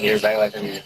You're back like a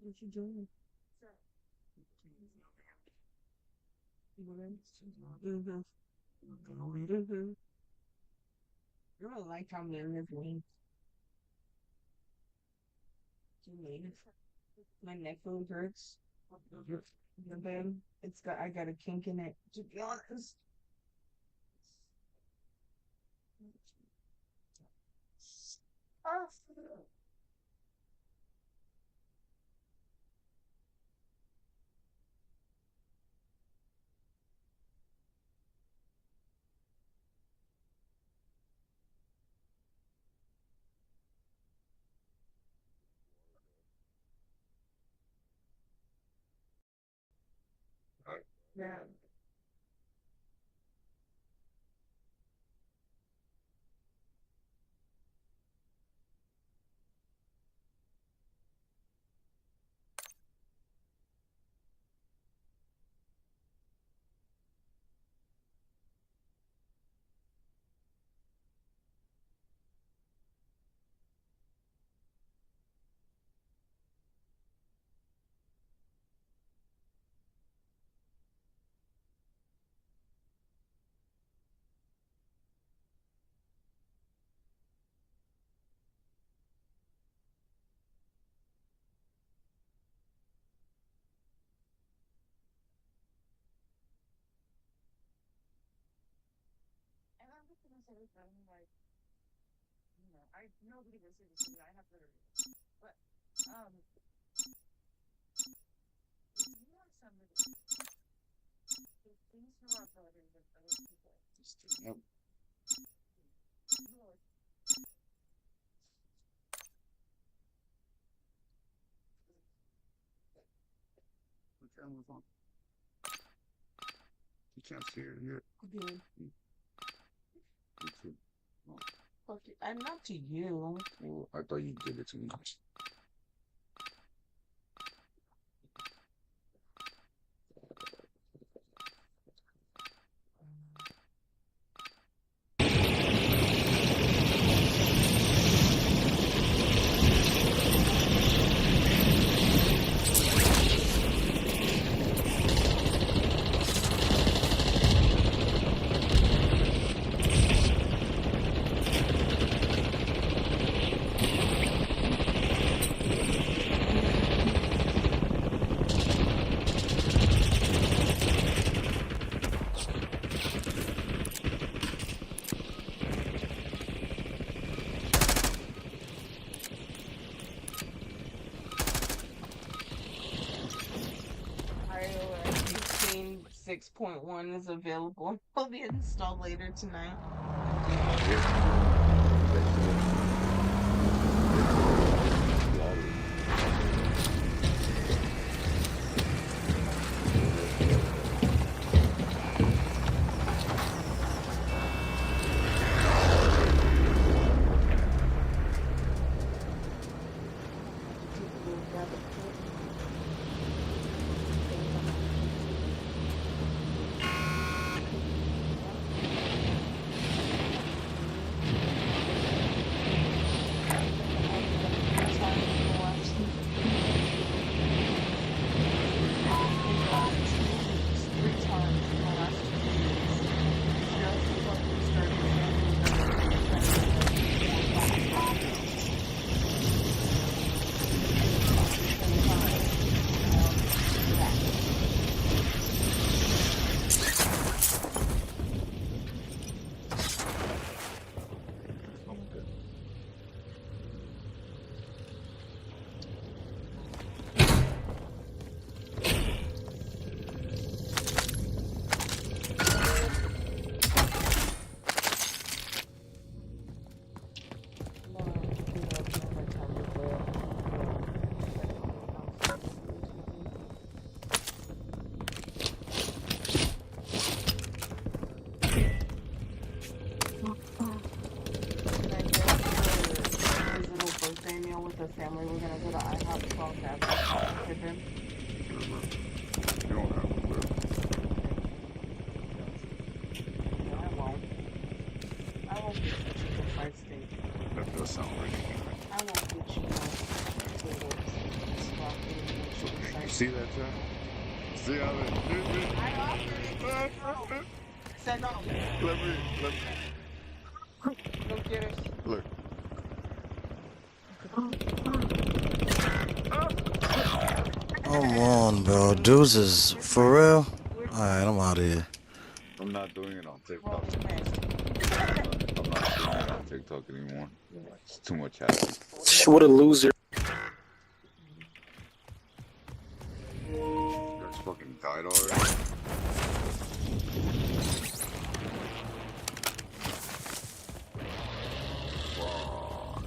What you doing? Mm-hmm. Mm-hmm. I don't like how men live me. Too late. My neck really hurts. And then I got a kink in it, to be honest. Oh. Yeah. Yep. The camera's on. You can't see it yet. Good. You too. Oh. Okay, I'm not to you. Well, I thought you did it to me. iOS 16.1 is available. Will be installed later tonight. Yeah. family were gonna go to IHOP 12th Avenue. Tripping. You don't have to live. No, I won't. I won't get you chicken fried steak. That does sound really good. I won't get you potatoes, broccoli, and So, chicken you fried see that, Jack? See how they did it? I offered it. Said no. Let me, Go get it. look. Come on, bro. Dudes is for real. Alright, I'm out of here. I'm not doing it on TikTok. Well, man. I'm not doing it on TikTok anymore. It's too much happening. What a loser. You guys fucking died already? Fuck.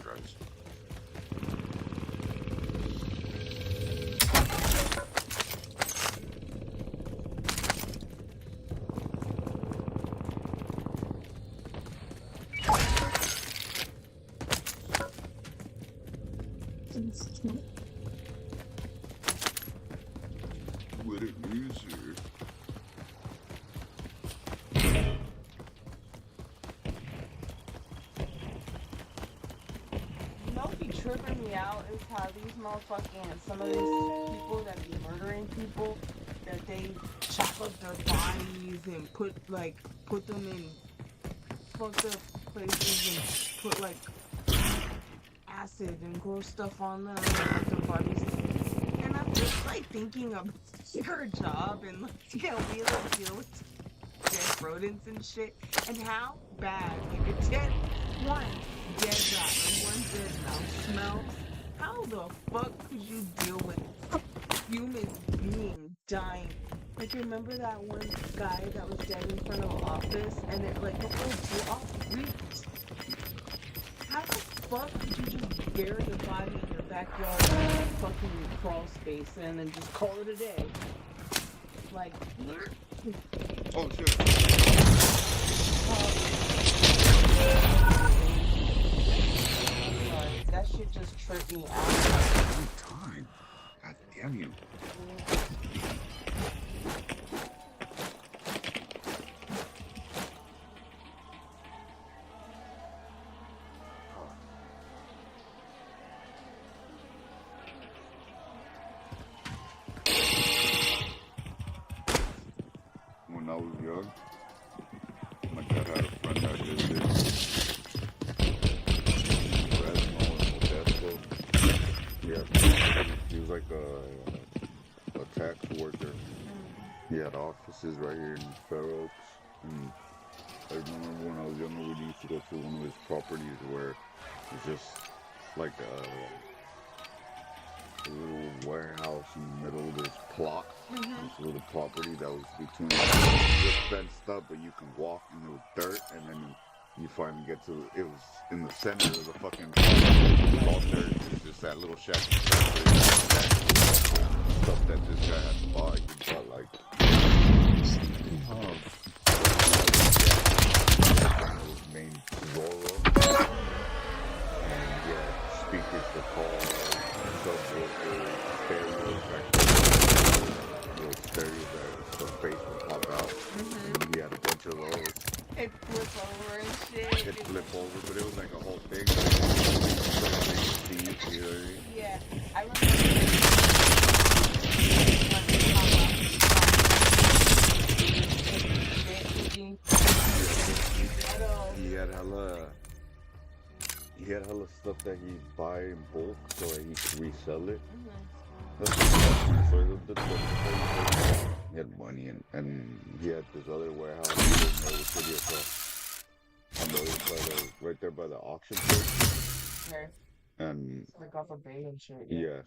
Christ. What a loser. You know what'd be tripping me out is how these motherfucking, some of these people that be murdering people, that they chop up their bodies and put them in fucked up places and put like acid and gross stuff on them and let their bodies. And I'm just like thinking of your job and like, you know, being able to deal with dead rodents and shit, and how bad like a dead dead rat or one dead mouse smells. How the fuck could you deal with a human being dying? Like, remember that one guy that was dead in front of the office and it like the whole block reeked? How the fuck could you just bury a body in your backyard in a fucking crawl space and then just call it a day? Like, Oh shit. sorry, that shit just tripped me out. One time. God damn you. When I was young, my dad had a friend that lived in Fresno and Modesto. Yeah, he was like a tax worker. He had offices right here in Fair Oaks. And I remember when I was younger, we used to go to one of his properties where it's just like a little warehouse in the middle of this plot. This little property that was between just fenced up, but you can walk and it was dirt, and then you finally get to it was in the center of the fucking all dirt. It's just that little shack. Stuff that this guy had to buy. He bought like main Zorro, and yeah, speakers for cars, subwoofers, stereos, little stereos that the face would pop out. And we had a bunch of those. It flip over and shit. It flip over, but it was like a whole thing. You know what I mean? Yeah, I remember. He had hella stuff that he'd buy in bulk so that he could resell it. That's so he had money and he had this other warehouse in the city on the other side of, right there by the auction place. Okay. And Like off a bay and shit. yeah.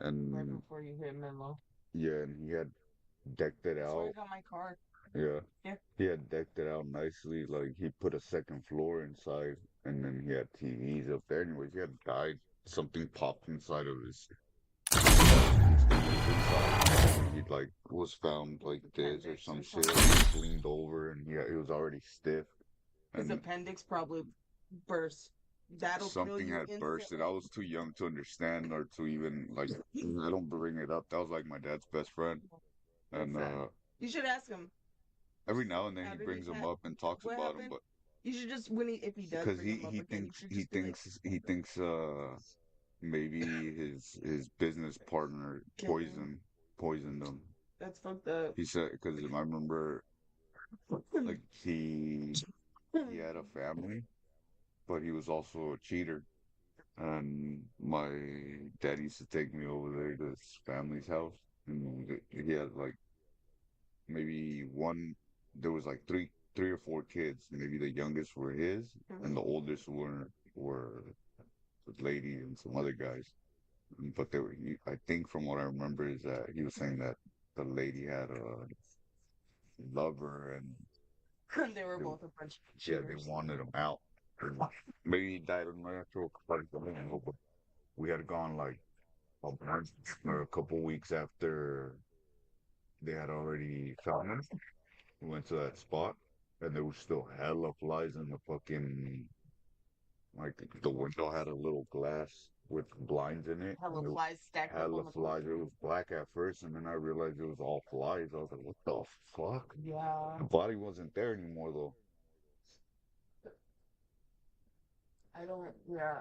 And right before you hit Menlo. yeah, and he had decked it That's out. where I got my car. Yeah. Yeah. He had decked it out nicely. Like he put a second floor inside, and then he had TVs up there. Anyways, he had died. Something popped inside of his inside. He like was found like this or some shit. He leaned over and he was already stiff. His And appendix probably burst. That'll kill something you had bursted. I instantly. was too young to understand or to even like. I don't bring it up. That was like my dad's best friend, That's and sad. You should ask him. every now and then How he did he brings them ha- up and talks What about them, happened? but You should just when he if he does because bring him up again, you should he just be like, thinks maybe his business partner kill him. poisoned him. That's fucked up. He said because I remember like he had a family, but he was also a cheater. And my dad used to take me over there to his family's house, and he had like maybe one. There was like three or four kids. Maybe the youngest were his, and the oldest were the lady and some other guys. But they were. I think from what I remember is that he was saying that the lady had a lover, and They were they, both a bunch of yeah, they cheaters. wanted him out. Maybe he died of natural causes. I don't know, but we had gone like a month or a couple weeks after they had already found him. We went to that spot, and there was still hella flies in the fucking like the window had a little glass with blinds in it, Hella and it was flies stacked up hella on the flies. It floor. was black at first, and then I realized it was all flies. I was like, "What the fuck?" Yeah. The body wasn't there anymore though. I don't, yeah.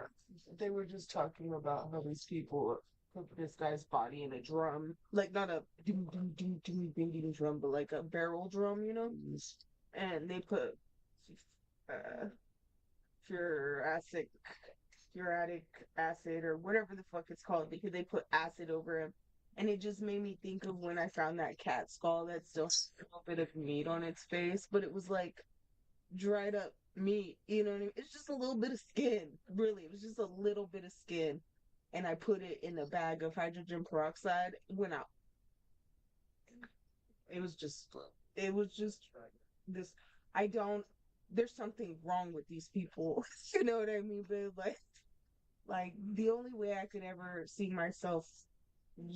They were just talking about how these people put this guy's body in a drum. Like, not a doom, doom, doom, doom, ding, ding drum, but like a barrel drum, you know? And they put uh, furiatic, furiatic acid or whatever the fuck it's called because they put acid over him. And it just made me think of when I found that cat skull that still has a little bit of meat on its face, but it was like dried up meat, you know what I mean? It's just a little bit of skin, really. It was just a little bit of skin. And I put it in a bag of hydrogen peroxide. Went out. It was just, it was just this. I don't, there's something wrong with these people. You know what I mean? But like the only way I could ever see myself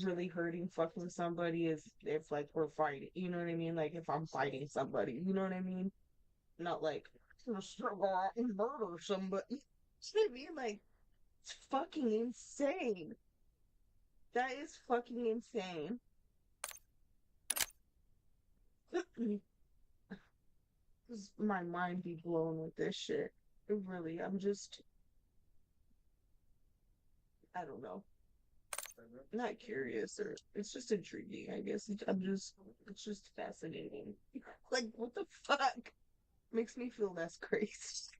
really hurting fucking somebody is if like we're fighting. You know what I mean? Like if I'm fighting somebody, you know what I mean? Not like just go out and murder somebody. You know what I mean? Like it's fucking insane. That is fucking insane. Just my mind be blown with this shit. Really, I'm just I don't know. Not curious or it's just intriguing, I guess. It's just fascinating. Like what the fuck? Makes me feel less crazy.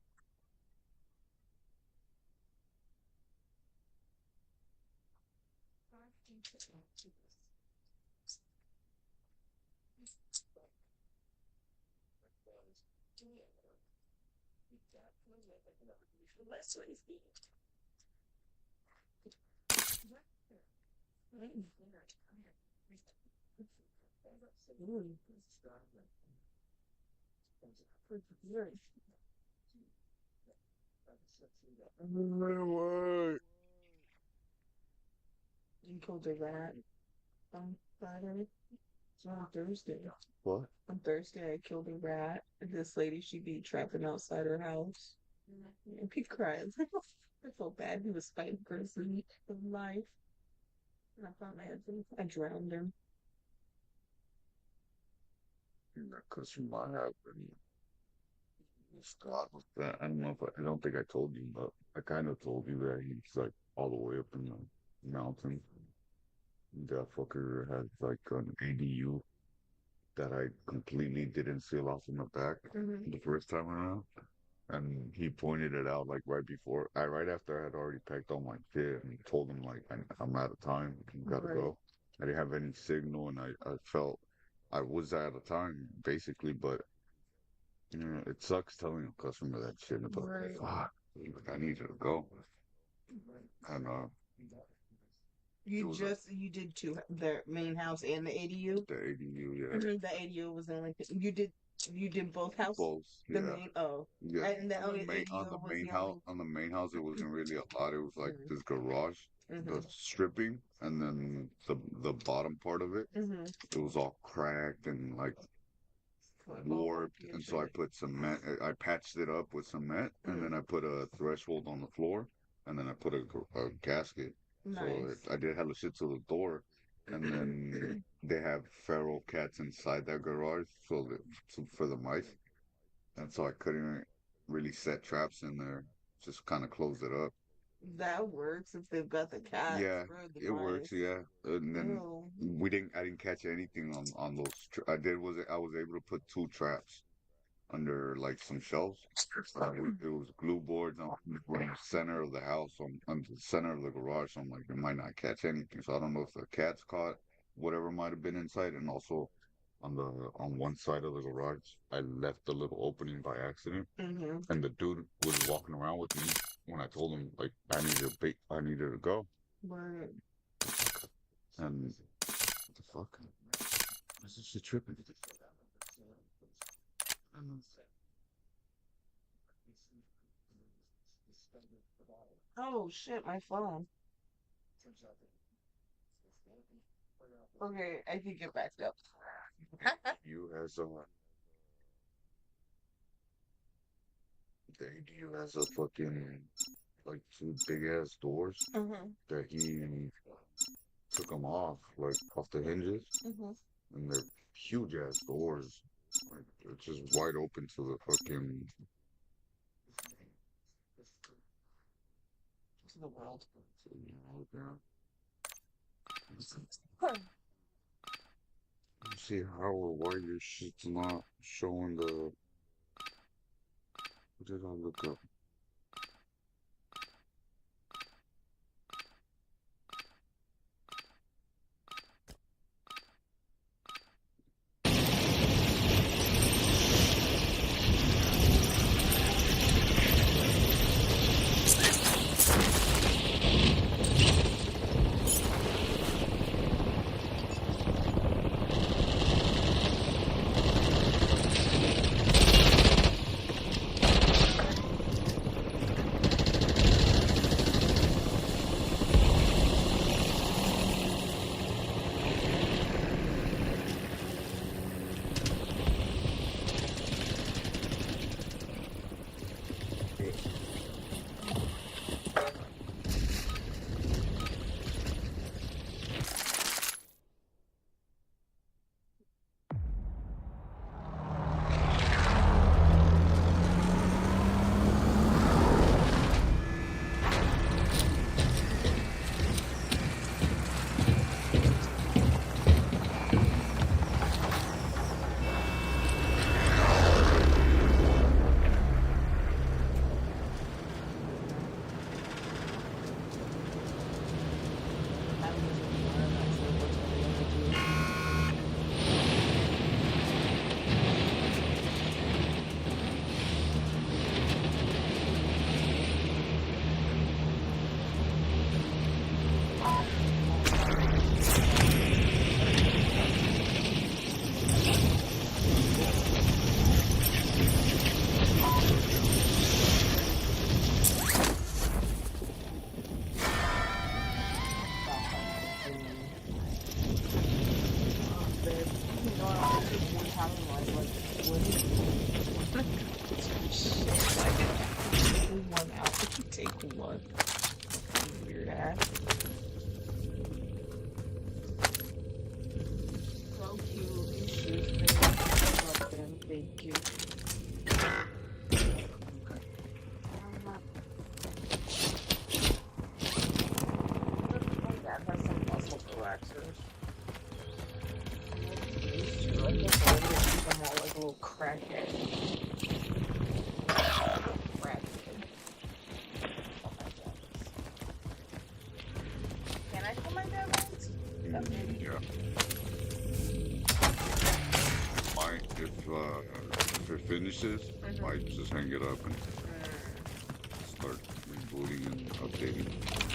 You killed a rat on Friday. So on Thursday. What? On Thursday, I killed a rat. This lady, she be trapping outside her house. And he cried. I felt bad. He was fighting for his life. And I found my husband. I drowned him. Because from my happened, Scott was that. I don't know if I don't think I told you, but I kind of told you that he's like all the way up in the mountains. That fucker has like an ADU that I completely didn't seal off in the back the first time around. And he pointed it out like right after I had already packed all my shit and told him like I'm out of time, gotta Right. go. I didn't have any signal, and I felt I was out of time basically, but you know it sucks telling a customer that shit. But Right. fuck, I needed to go, and You did two, the main house and the ADU. the ADU, yeah, The ADU was the only thing you did. You did both houses? Both, The yeah. main, oh. Yeah. And the On the only, main and on yours the was main the house only. on the main house it wasn't really a lot. It was like Mhm. this garage, the stripping, and then the bottom part of it. Mm-hmm. It was all cracked and like Like warped, bulky and so I shit. put cement. I patched it up with cement, and then I put a threshold on the floor, and then I put a gasket. So Nice. I did hella shit to the door, and then they have feral cats inside that garage, for the mice, and so I couldn't really set traps in there. Just kind of closed it up. That works if they've got the cats Yeah, or the it works. mice. Yeah, and then Ew. I didn't catch anything on those. I was able to put two traps under like some shelves. It was glue boards on the center of the house, on the center of the garage. So I'm like, it might not catch anything. So I don't know if the cats caught whatever might have been inside, and also on one side of the garage, I left a little opening by accident, Mm-hmm. and the dude was walking around with me when I told him like I needed to go, But and what the fuck? Why is this shit tripping? oh shit, my phone. Okay, I think it backed up. You has a fucking like two big ass doors Mm-hmm. that he took them off the hinges, Mm-hmm. and they're huge ass doors. Like they're just wide open to the fucking. To the world. Let's see how or why your shit's not showing the. What did I look up? One out. Take one. Weird ass. So cute. These shoes, I love them. Thank you. My dad has some muscle relaxers. These two, I guess I would keep them all like a little crackhead. Crackhead. Can I put my dad lights? Yeah. Might if it finishes, might just hang it up and start rebooting and updating.